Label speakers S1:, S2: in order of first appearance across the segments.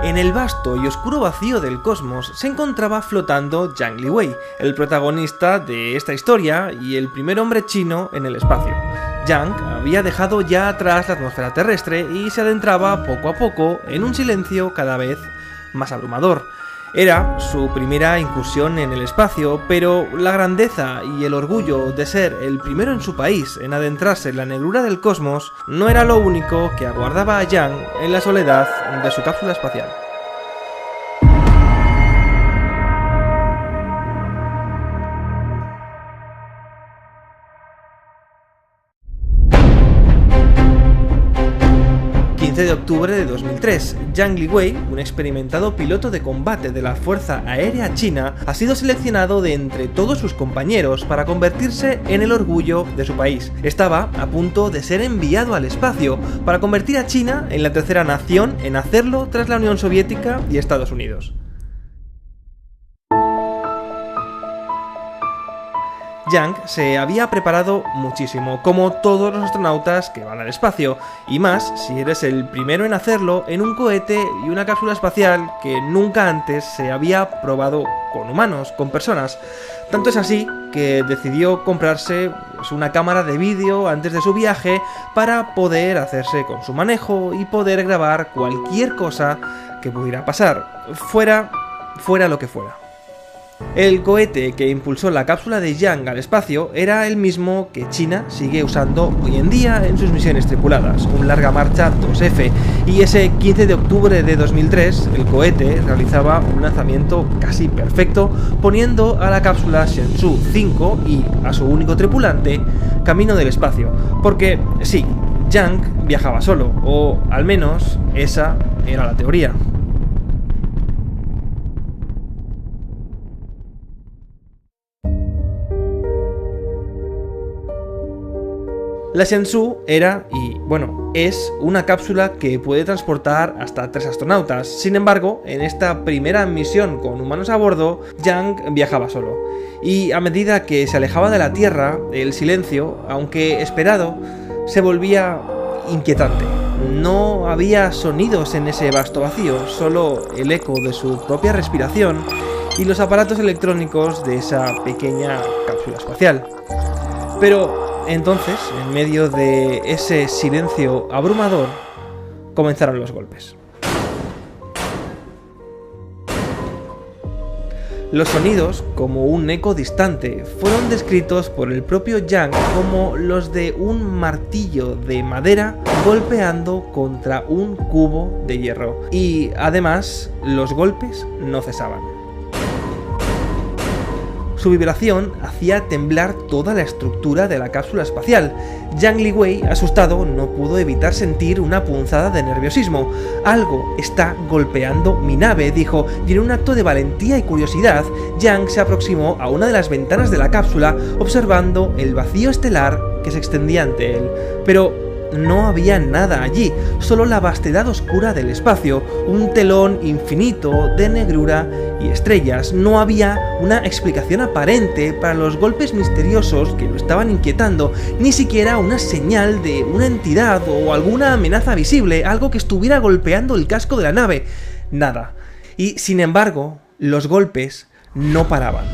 S1: En el vasto y oscuro vacío del cosmos se encontraba flotando Yang Liwei, el protagonista de esta historia y el primer hombre chino en el espacio. Yang había dejado ya atrás la atmósfera terrestre y se adentraba poco a poco en un silencio cada vez más abrumador. Era su primera incursión en el espacio, pero la grandeza y el orgullo de ser el primero en su país en adentrarse en la negrura del cosmos no era lo único que aguardaba a Yang en la soledad de su cápsula espacial. De octubre de 2003, Yang Liwei, un experimentado piloto de combate de la Fuerza Aérea China, ha sido seleccionado de entre todos sus compañeros para convertirse en el orgullo de su país. Estaba a punto de ser enviado al espacio para convertir a China en la tercera nación en hacerlo tras la Unión Soviética y Estados Unidos. Yang se había preparado muchísimo, como todos los astronautas que van al espacio, y más si eres el primero en hacerlo en un cohete y una cápsula espacial que nunca antes se había probado con humanos, con personas. Tanto es así que decidió comprarse una cámara de vídeo antes de su viaje para poder hacerse con su manejo y poder grabar cualquier cosa que pudiera pasar, fuera lo que fuera. El cohete que impulsó la cápsula de Yang al espacio era el mismo que China sigue usando hoy en día en sus misiones tripuladas, un Larga Marcha 2F, y ese 15 de octubre de 2003 el cohete realizaba un lanzamiento casi perfecto, poniendo a la cápsula Shenzhou 5 y a su único tripulante camino del espacio, porque sí, Yang viajaba solo, o al menos esa era la teoría. La Shenzhou era, y bueno, es una cápsula que puede transportar hasta 3 astronautas. Sin embargo, en esta primera misión con humanos a bordo, Yang viajaba solo. Y a medida que se alejaba de la Tierra, el silencio, aunque esperado, se volvía inquietante. No había sonidos en ese vasto vacío, solo el eco de su propia respiración y los aparatos electrónicos de esa pequeña cápsula espacial. Pero entonces, en medio de ese silencio abrumador, comenzaron los golpes. Los sonidos, como un eco distante, fueron descritos por el propio Yang como los de un martillo de madera golpeando contra un cubo de hierro. Y además, los golpes no cesaban. Su vibración hacía temblar toda la estructura de la cápsula espacial. Yang Liwei, asustado, no pudo evitar sentir una punzada de nerviosismo. Algo está golpeando mi nave, dijo, y en un acto de valentía y curiosidad, Yang se aproximó a una de las ventanas de la cápsula, observando el vacío estelar que se extendía ante él. Pero no había nada allí, solo la vastedad oscura del espacio, un telón infinito de negrura y estrellas. No había una explicación aparente para los golpes misteriosos que lo estaban inquietando, ni siquiera una señal de una entidad o alguna amenaza visible, algo que estuviera golpeando el casco de la nave. Nada. Y sin embargo, los golpes no paraban.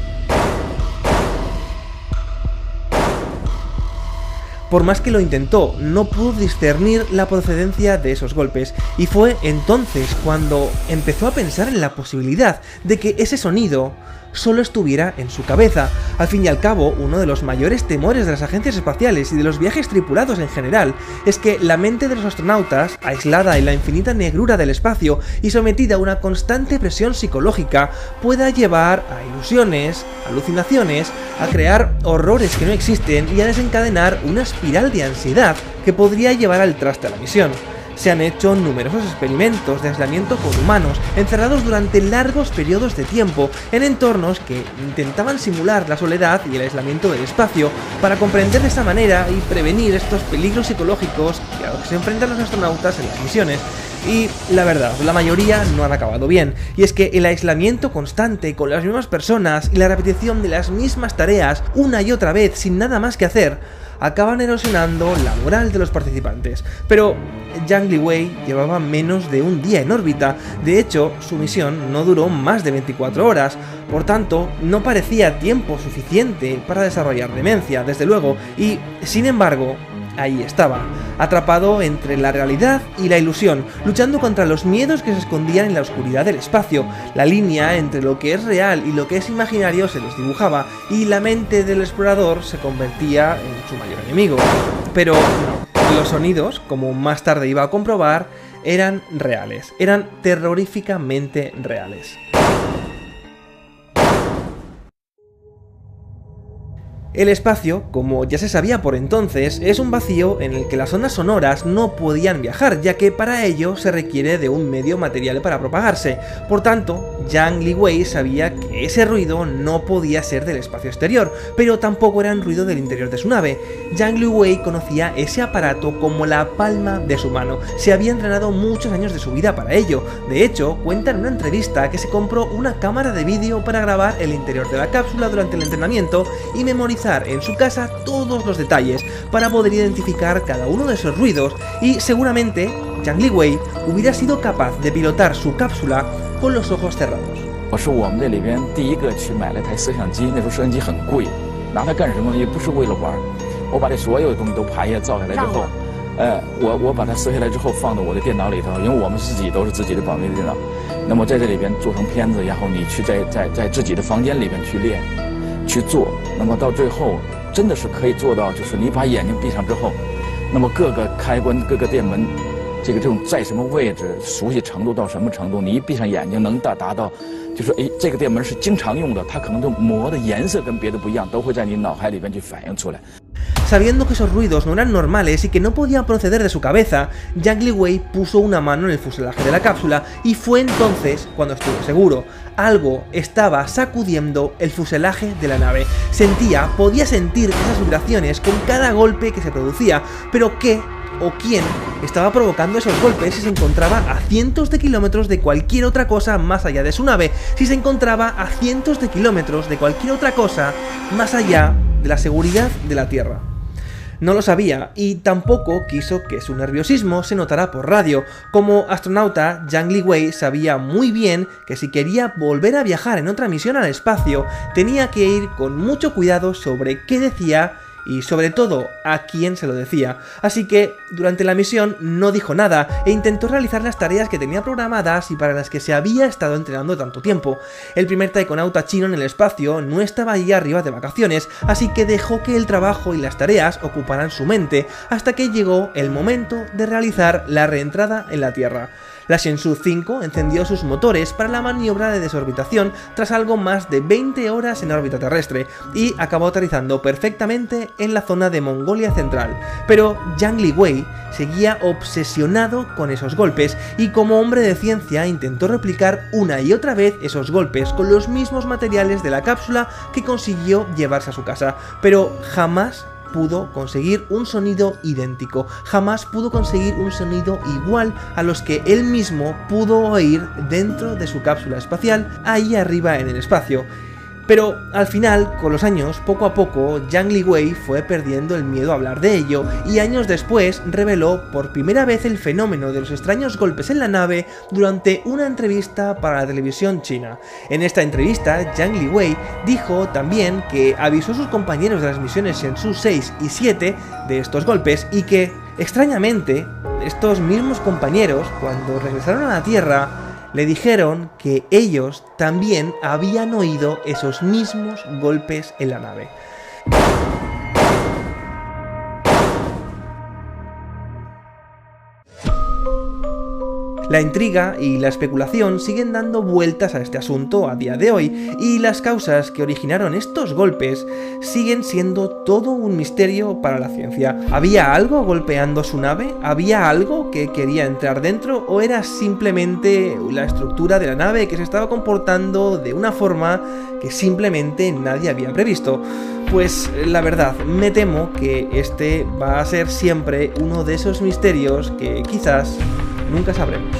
S1: Por más que lo intentó, no pudo discernir la procedencia de esos golpes, y fue entonces cuando empezó a pensar en la posibilidad de que ese sonido solo estuviera en su cabeza. Al fin y al cabo, uno de los mayores temores de las agencias espaciales y de los viajes tripulados en general es que la mente de los astronautas, aislada en la infinita negrura del espacio y sometida a una constante presión psicológica, pueda llevar a ilusiones, alucinaciones, a crear horrores que no existen y a desencadenar una espiral de ansiedad que podría llevar al traste a la misión. Se han hecho numerosos experimentos de aislamiento con humanos, encerrados durante largos periodos de tiempo, en entornos que intentaban simular la soledad y el aislamiento del espacio, para comprender de esa manera y prevenir estos peligros psicológicos a los que se enfrentan los astronautas en las misiones. Y la verdad, la mayoría no han acabado bien, y es que el aislamiento constante con las mismas personas y la repetición de las mismas tareas una y otra vez sin nada más que hacer, acaban erosionando la moral de los participantes. Pero Yang Liwei llevaba menos de un día en órbita, de hecho su misión no duró más de 24 horas, por tanto no parecía tiempo suficiente para desarrollar demencia, desde luego, y sin embargo, ahí estaba, atrapado entre la realidad y la ilusión, luchando contra los miedos que se escondían en la oscuridad del espacio. La línea entre lo que es real y lo que es imaginario se les dibujaba, y la mente del explorador se convertía en su mayor enemigo. Pero los sonidos, como más tarde iba a comprobar, eran reales, eran terroríficamente reales. El espacio, como ya se sabía por entonces, es un vacío en el que las ondas sonoras no podían viajar, ya que para ello se requiere de un medio material para propagarse. Por tanto, Yang Liwei sabía que ese ruido no podía ser del espacio exterior, pero tampoco era un ruido del interior de su nave. Yang Liwei conocía ese aparato como la palma de su mano. Se había entrenado muchos años de su vida para ello. De hecho, cuenta en una entrevista que se compró una cámara de vídeo para grabar el interior de la cápsula durante el entrenamiento y memorizar en su casa todos los detalles para poder identificar cada uno de esos ruidos, y seguramente Yang Liwei hubiera sido capaz de pilotar su cápsula con los ojos cerrados.
S2: 我是我们这里边第一个去买了台摄像机，那时候摄像机很贵，拿它干什么？也不是为了玩。我把这所有的东西都拍下照下来之后，我把它摄下来之后放到我的电脑里头，因为我们自己都是自己的保密电脑。那么在这里边做成片子，然后你去在自己的房间里边去练。 去做，那么到最后真的是可以做到，就是你把眼睛闭上之后，那么各个开关、各个电门，这种在什么位置，熟悉程度到什么程度，你一闭上眼睛能达到，就是这个电门是经常用的，它可能就磨的颜色跟别的不一样，都会在你脑海里边去反映出来。
S1: Sabiendo que esos ruidos no eran normales y que no podían proceder de su cabeza, Yang Liwei puso una mano en el fuselaje de la cápsula y fue entonces cuando estuvo seguro. Algo estaba sacudiendo el fuselaje de la nave. Podía sentir esas vibraciones con cada golpe que se producía, pero ¿qué o quién estaba provocando esos golpes si se encontraba a cientos de kilómetros de cualquier otra cosa más allá de su nave? Si se encontraba a cientos de kilómetros de cualquier otra cosa más allá de la seguridad de la Tierra. No lo sabía, y tampoco quiso que su nerviosismo se notara por radio. Como astronauta, Yang Liwei sabía muy bien que si quería volver a viajar en otra misión al espacio, tenía que ir con mucho cuidado sobre qué decía y sobre todo a quién se lo decía. Así que durante la misión no dijo nada e intentó realizar las tareas que tenía programadas y para las que se había estado entrenando tanto tiempo. El primer taikonauta chino en el espacio no estaba ahí arriba de vacaciones, así que dejó que el trabajo y las tareas ocuparan su mente hasta que llegó el momento de realizar la reentrada en la Tierra. La Shenzhou 5 encendió sus motores para la maniobra de desorbitación tras algo más de 20 horas en órbita terrestre y acabó aterrizando perfectamente en la zona de Mongolia Central. Pero Yang Liwei seguía obsesionado con esos golpes y como hombre de ciencia intentó replicar una y otra vez esos golpes con los mismos materiales de la cápsula que consiguió llevarse a su casa, pero jamás pudo conseguir un sonido idéntico, jamás pudo conseguir un sonido igual a los que él mismo pudo oír dentro de su cápsula espacial ahí arriba en el espacio. Pero al final, con los años, poco a poco, Yang Liwei fue perdiendo el miedo a hablar de ello y años después reveló por primera vez el fenómeno de los extraños golpes en la nave durante una entrevista para la televisión china. En esta entrevista, Yang Liwei dijo también que avisó a sus compañeros de las misiones Shenzhou 6 y 7 de estos golpes y que, extrañamente, estos mismos compañeros, cuando regresaron a la Tierra, le dijeron que ellos también habían oído esos mismos golpes en la nave. La intriga y la especulación siguen dando vueltas a este asunto a día de hoy, y las causas que originaron estos golpes siguen siendo todo un misterio para la ciencia. ¿Había algo golpeando su nave? ¿Había algo que quería entrar dentro? ¿O era simplemente la estructura de la nave que se estaba comportando de una forma que simplemente nadie había previsto? Pues la verdad, me temo que este va a ser siempre uno de esos misterios que quizás nunca sabremos.